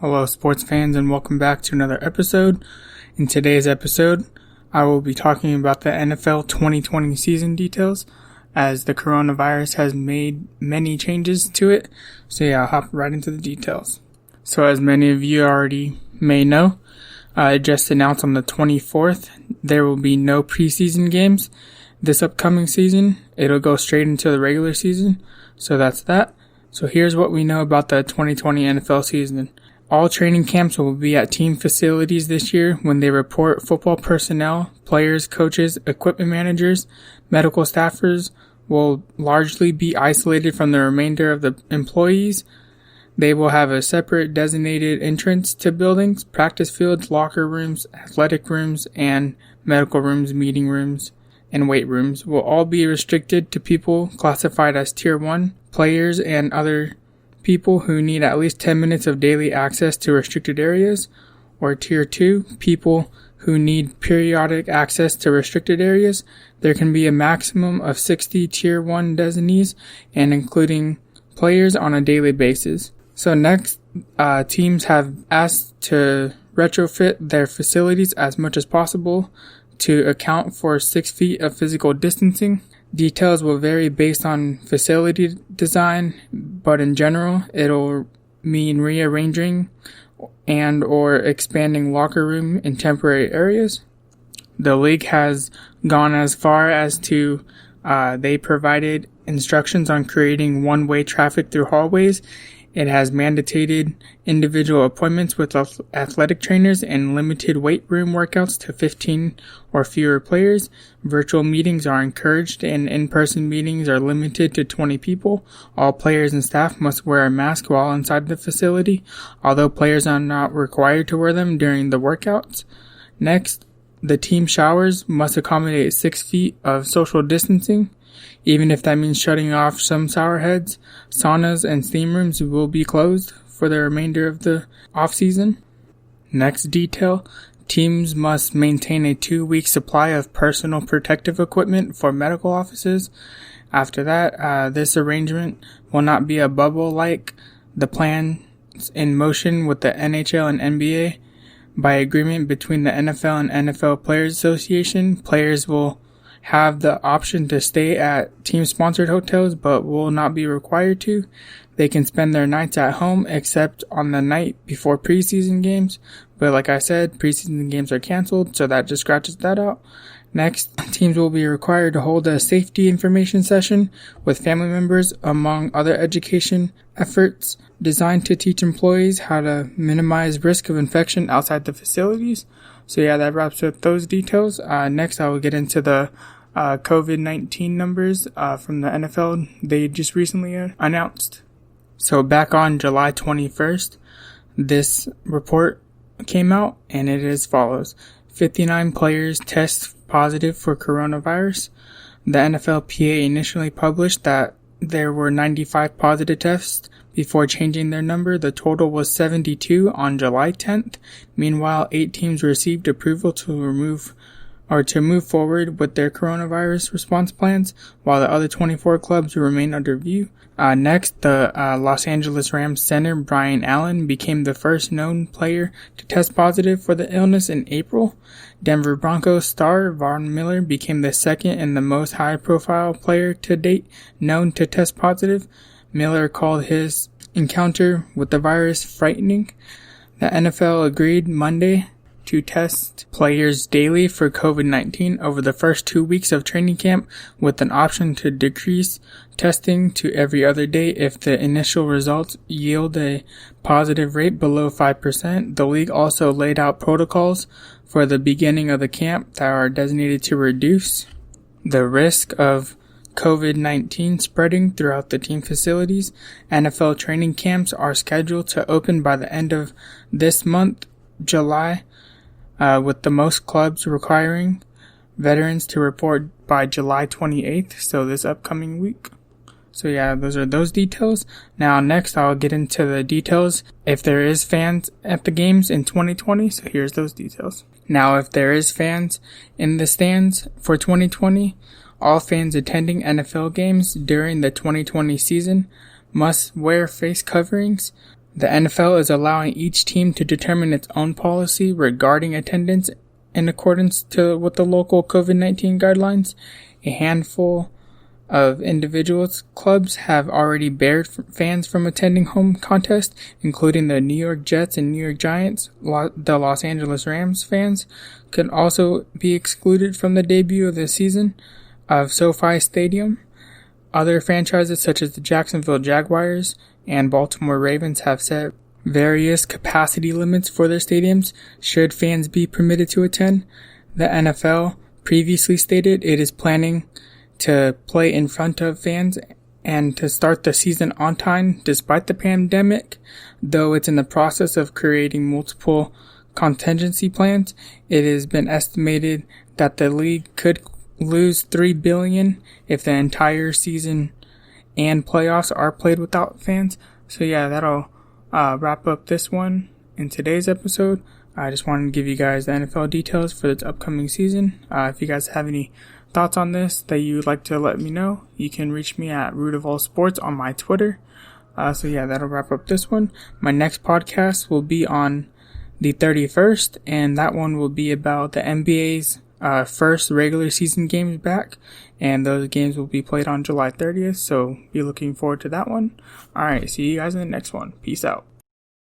Hello, sports fans, and welcome back to another episode. In today's episode, I will be talking about the NFL 2020 season details, as the coronavirus has made many changes to it. So I'll hop right into the details. So as many of you already may know, just announced on the 24th, there will be no preseason games this upcoming season. It'll go straight into the regular season. So that's that. So here's what we know about the 2020 NFL season. All training camps will be at team facilities this year when they report. Football personnel, players, coaches, equipment managers, medical staffers will largely be isolated from the remainder of the employees. They will have a separate designated entrance to buildings, practice fields, locker rooms, athletic rooms, and medical rooms, meeting rooms, and weight rooms will all be restricted to people classified as Tier 1, players and other people who need at least 10 minutes of daily access to restricted areas, or Tier 2, people who need periodic access to restricted areas. There can be a maximum of 60 Tier 1 designees, and including players on a daily basis. So next, teams have asked to retrofit their facilities as much as possible to account for 6 feet of physical distancing. Details will vary based on facility design, but in general, it'll mean rearranging and or expanding locker room in temporary areas. The league has gone as far as to they provided instructions on creating one-way traffic through hallways. It has mandated individual appointments with athletic trainers and limited weight room workouts to 15 or fewer players. Virtual meetings are encouraged and in-person meetings are limited to 20 people. All players and staff must wear a mask while inside the facility, although players are not required to wear them during the workouts. Next, the team showers must accommodate 6 feet of social distancing. Even if that means shutting off some shower heads, saunas and steam rooms will be closed for the remainder of the off-season. Next detail, teams must maintain a 2-week supply of personal protective equipment for medical offices. After that, this arrangement will not be a bubble like the plans in motion with the NHL and NBA. By agreement between the NFL and NFL Players Association, players will have the option to stay at team-sponsored hotels, but will not be required to. They can spend their nights at home, except on the night before preseason games. But like I said, preseason games are canceled, so that just scratches that out. Next, teams will be required to hold a safety information session with family members, among other education efforts designed to teach employees how to minimize risk of infection outside the facilities. So that wraps up those details. Next, I will get into the COVID-19 numbers from the NFL they just recently announced. So back on July 21st, this report came out, and it is as follows. 59 players test positive for coronavirus. The NFLPA initially published that there were 95 positive tests before changing their number. The total was 72 on July 10th. Meanwhile, 8 teams received approval to move forward with their coronavirus response plans, while the other 24 clubs remain under review. Next, the Los Angeles Rams center Brian Allen became the first known player to test positive for the illness in April. Denver Broncos star Von Miller became the second and the most high-profile player to date known to test positive. Miller called his encounter with the virus frightening. The NFL agreed Monday to test players daily for COVID-19 over the first 2 weeks of training camp, with an option to decrease testing to every other day if the initial results yield a positive rate below 5%. The league also laid out protocols for the beginning of the camp that are designated to reduce the risk of COVID-19 spreading throughout the team facilities. NFL training camps are scheduled to open by the end of this month, July, with the most clubs requiring veterans to report by July 28th, so this upcoming week. So those are those details. Now next I'll get into the details if there is fans at the games in 2020, so here's those details. Now if there is fans in the stands for 2020, all fans attending NFL games during the 2020 season must wear face coverings The NFL is allowing each team to determine its own policy regarding attendance in accordance with the local COVID-19 guidelines. A handful of individuals clubs have already barred fans from attending home contests, including the New York Jets and New York Giants. The Los Angeles Rams fans could also be excluded from the debut of the season of SoFi Stadium. Other franchises such as the Jacksonville Jaguars and Baltimore Ravens have set various capacity limits for their stadiums should fans be permitted to attend. The NFL previously stated it is planning to play in front of fans and to start the season on time despite the pandemic, though it's in the process of creating multiple contingency plans. It has been estimated that the league could lose $3 billion if the entire season and playoffs are played without fans. So yeah, that'll wrap up this one in today's episode. I just wanted to give you guys the NFL details for this upcoming season. If you guys have any thoughts on this that you would like to let me know, you can reach me at Root of All Sports on my Twitter. So yeah, that'll wrap up this one. My next podcast will be on the 31st, and that one will be about the NBA's first regular season games back, and those games will be played on July 30th, so be looking forward to that one. Alright, see you guys in the next one. Peace out.